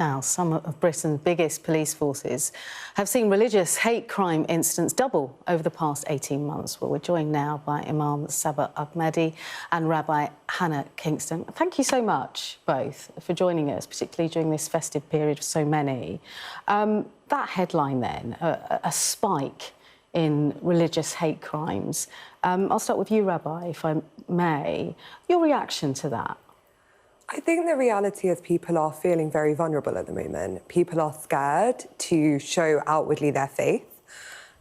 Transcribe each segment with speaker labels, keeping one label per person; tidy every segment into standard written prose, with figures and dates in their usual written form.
Speaker 1: Now, some of Britain's biggest police forces have seen religious hate crime incidents double over the past 18 months. Well, we're joined now by Imam Sabah Ahmadi and Rabbi Hannah Kingston. Thank you so much, both, for joining us, particularly during this festive period for so many. That headline, then, a spike in religious hate crimes. I'll start with you, Rabbi, if I may. Your reaction to that?
Speaker 2: I think the reality is people are feeling very vulnerable at the moment. People are scared to show outwardly their faith.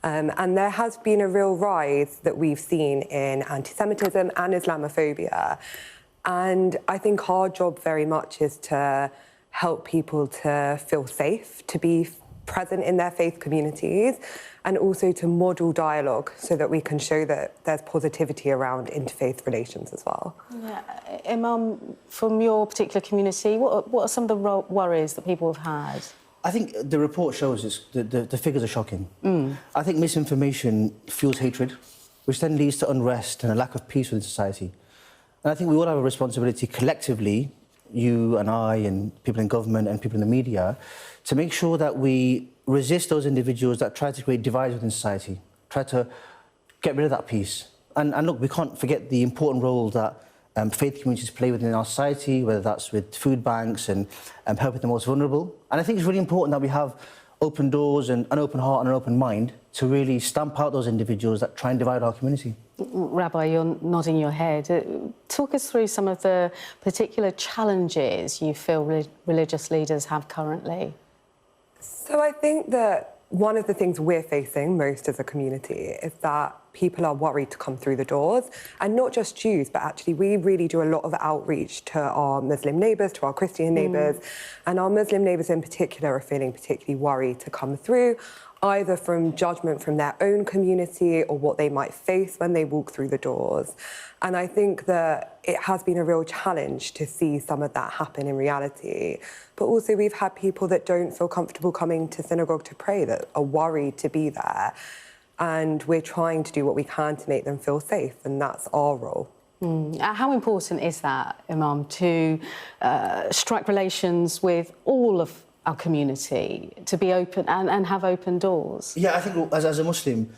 Speaker 2: And there has been a real rise that we've seen in anti-Semitism and Islamophobia. And I think our job very much is to help people to feel safe, to be present in their faith communities, and also to model dialogue so that we can show that there's positivity around interfaith relations as well.
Speaker 1: Yeah. Imam, from your particular community, what are some of the worries that people have had?
Speaker 3: I think the report shows us the figures are shocking. I think misinformation fuels hatred, which then leads to unrest and a lack of peace within society. And I think we all have a responsibility collectively, you and I and people in government and people in the media, to make sure that we resist those individuals that try to create divides within society, try to get rid of that peace. And look, we can't forget the important role that faith communities play within our society, whether that's with food banks and helping the most vulnerable. And I think it's really important that we have open doors and an open heart and an open mind to really stamp out those individuals that try and divide our community.
Speaker 1: Rabbi, you're nodding your head. Talk us through some of the particular challenges you feel religious leaders have currently.
Speaker 2: So I think that one of the things we're facing most as a community is that people are worried to come through the doors, and not just Jews, but actually we really do a lot of outreach to our Muslim neighbours, to our Christian neighbours, and our Muslim neighbours in particular are feeling particularly worried to come through, either from judgment from their own community or what they might face when they walk through the doors. And I think that it has been a real challenge to see some of that happen in reality. But also we've had people that don't feel comfortable coming to synagogue to pray, that are worried to be there. And we're trying to do what we can to make them feel safe, and that's our role.
Speaker 1: How important is that, Imam, to strike relations with all of our community, to be open and have open doors?
Speaker 3: Yeah, I think as a Muslim,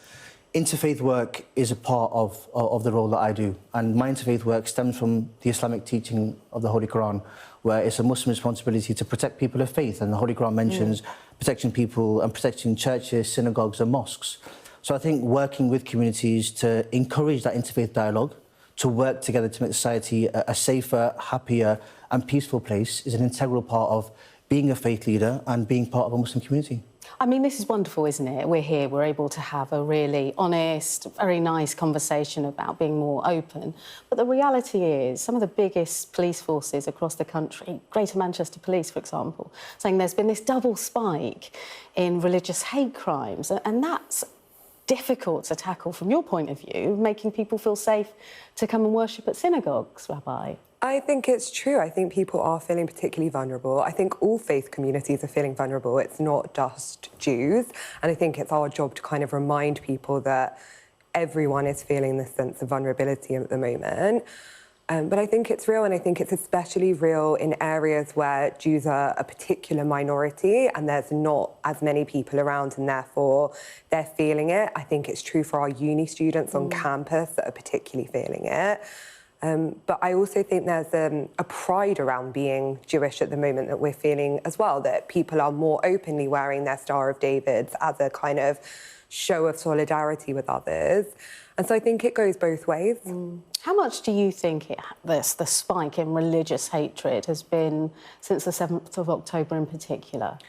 Speaker 3: interfaith work is a part of the role that I do. And my interfaith work stems from the Islamic teaching of the Holy Quran, where it's a Muslim responsibility to protect people of faith. And the Holy Quran mentions protecting people and protecting churches, synagogues and mosques. So I think working with communities to encourage that interfaith dialogue, to work together to make society a safer, happier and peaceful place is an integral part of being a faith leader and being part of a Muslim community.
Speaker 1: I mean, this is wonderful, isn't it? We're here, we're able to have a really honest, very nice conversation about being more open. But the reality is, some of the biggest police forces across the country, Greater Manchester Police, for example, saying there's been this double spike in religious hate crimes, and that's difficult to tackle from your point of view, making people feel safe to come and worship at synagogues, Rabbi.
Speaker 2: I think it's true. I think people are feeling particularly vulnerable. I think all faith communities are feeling vulnerable. It's not just Jews. And I think it's our job to kind of remind people that everyone is feeling this sense of vulnerability at the moment. But I think it's real, and I think it's especially real in areas where Jews are a particular minority and there's not as many people around, and therefore they're feeling it. I think it's true for our uni students on campus that are particularly feeling it. But I also think there's a pride around being Jewish at the moment that we're feeling as well, that people are more openly wearing their Star of Davids as a kind of show of solidarity with others. And so I think it goes both ways.
Speaker 1: How much do you think the spike in religious hatred has been since the 7th of October in particular?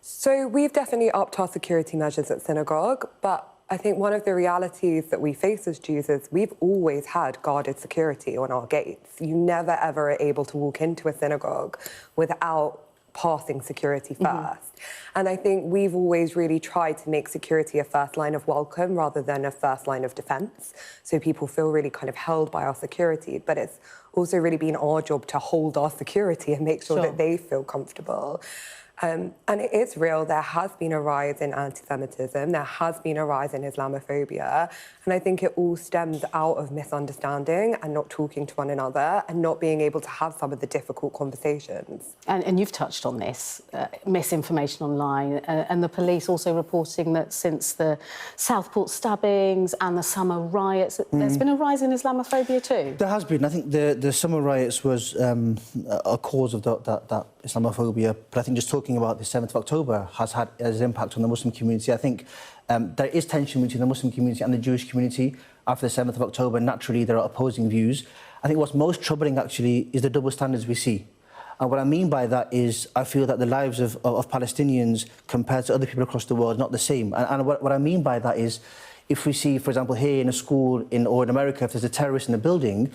Speaker 2: So we've definitely upped our security measures at synagogue, but I think one of the realities that we face as Jews is we've always had guarded security on our gates. You never, ever are able to walk into a synagogue without passing security first. And I think we've always really tried to make security a first line of welcome rather than a first line of defence. So people feel really kind of held by our security, but it's also really been our job to hold our security and make sure that they feel comfortable. And it is real. There has been a rise in anti-Semitism. There has been a rise in Islamophobia. And I think it all stems out of misunderstanding and not talking to one another and not being able to have some of the difficult conversations.
Speaker 1: And you've touched on this, misinformation online, and the police also reporting that since the Southport stabbings and the summer riots, there's been a rise in Islamophobia too.
Speaker 3: There has been. I think the summer riots was a cause of that Islamophobia, but I think just talking about the 7th of October has had an impact on the Muslim community. I think there is tension between the Muslim community and the Jewish community after the 7th of October. Naturally, there are opposing views. I think what's most troubling, actually, is the double standards we see. And what I mean by that is I feel that the lives of Palestinians compared to other people across the world are not the same. And what I mean by that is if we see, for example, here in a school or in America, if there's a terrorist in a building,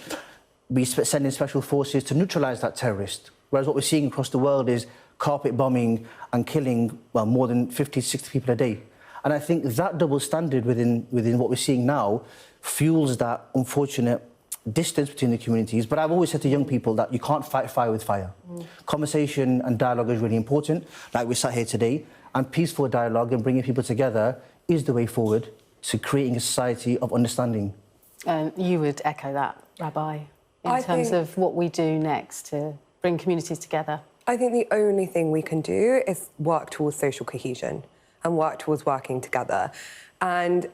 Speaker 3: we send in special forces to neutralise that terrorist. Whereas what we're seeing across the world is carpet bombing and killing, well, more than 50, 60 people a day. And I think that double standard within what we're seeing now fuels that unfortunate distance between the communities. But I've always said to young people that you can't fight fire with fire. Conversation and dialogue is really important, like we sat here today. And peaceful dialogue and bringing people together is the way forward to creating a society of understanding.
Speaker 1: You would echo that, Rabbi, in terms of what we do next to bring communities together?
Speaker 2: I think the only thing we can do is work towards social cohesion and work towards working together. And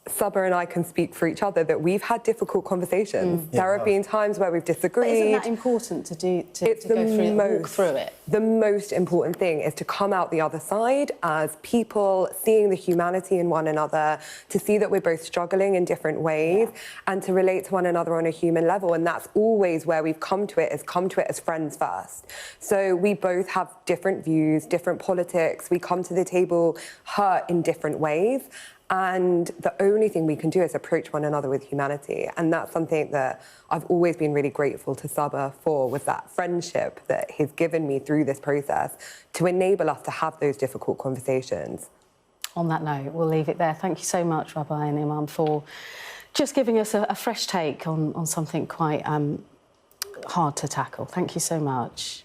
Speaker 2: Saba and I can speak for each other that we've had difficult conversations. There have been times where we've disagreed.
Speaker 1: But isn't that important to walk through it?
Speaker 2: The most important thing is to come out the other side as people, seeing the humanity in one another, to see that we're both struggling in different ways and to relate to one another on a human level. And that's always where we've come to it as friends first. So we both have different views, different politics. We come to the table hurt in different ways. And the only thing we can do is approach one another with humanity. And that's something that I've always been really grateful to Saba for, was that friendship that he's given me through this process to enable us to have those difficult conversations.
Speaker 1: On that note, we'll leave it there. Thank you so much, Rabbi and Imam, for just giving us a fresh take on something quite hard to tackle. Thank you so much.